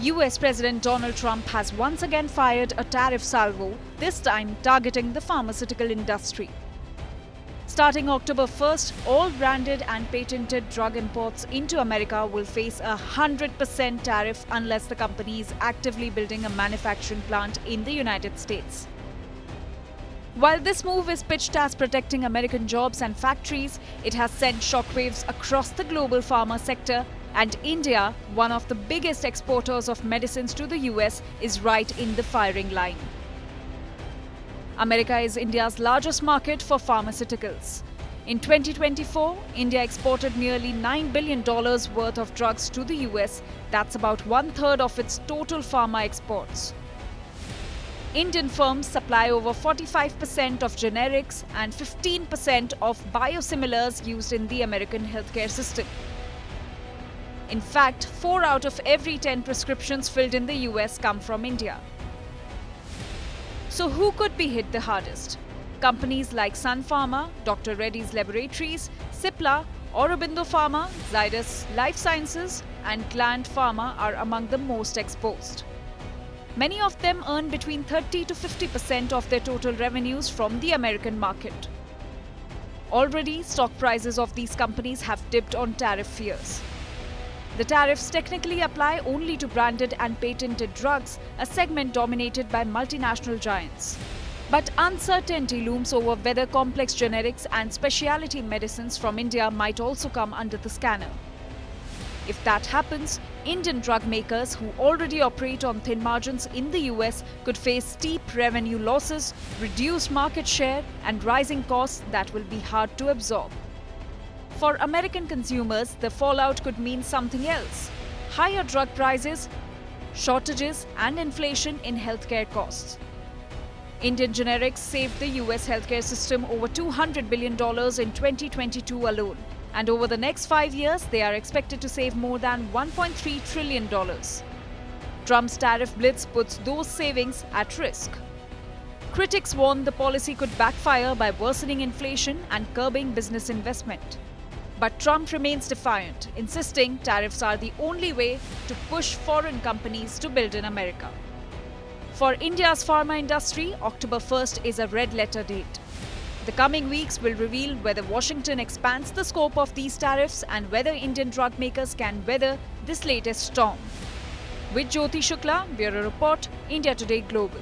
US President Donald Trump has once again fired a tariff salvo, this time targeting the pharmaceutical industry. Starting October 1st, all branded and patented drug imports into America will face a 100% tariff unless the company is actively building a manufacturing plant in the United States. While this move is pitched as protecting American jobs and factories, it has sent shockwaves across the global pharma sector, and India, one of the biggest exporters of medicines to the US, is right in the firing line. America is India's largest market for pharmaceuticals. In 2024, India exported nearly $9 billion worth of drugs to the US. That's about one-third of its total pharma exports. Indian firms supply over 45% of generics and 15% of biosimilars used in the American healthcare system. In fact, 4 out of every 10 prescriptions filled in the US come from India. So who could be hit the hardest? Companies like Sun Pharma, Dr. Reddy's Laboratories, Cipla, Aurobindo Pharma, Zydus Life Sciences and Gland Pharma are among the most exposed. Many of them earn between 30 to 50% of their total revenues from the American market. Already, stock prices of these companies have dipped on tariff fears. The tariffs technically apply only to branded and patented drugs, a segment dominated by multinational giants. But uncertainty looms over whether complex generics and specialty medicines from India might also come under the scanner. If that happens, Indian drug makers who already operate on thin margins in the US could face steep revenue losses, reduced market share, and rising costs that will be hard to absorb. For American consumers, the fallout could mean something else: higher drug prices, shortages, and inflation in healthcare costs. Indian generics saved the US healthcare system over $200 billion in 2022 alone. And over the next 5 years, they are expected to save more than $1.3 trillion. Trump's tariff blitz puts those savings at risk. Critics warn the policy could backfire by worsening inflation and curbing business investment. But Trump remains defiant, insisting tariffs are the only way to push foreign companies to build in America. For India's pharma industry, October 1st is a red-letter date. The coming weeks will reveal whether Washington expands the scope of these tariffs and whether Indian drug makers can weather this latest storm. With Jyoti Shukla, Bureau Report, India Today Global.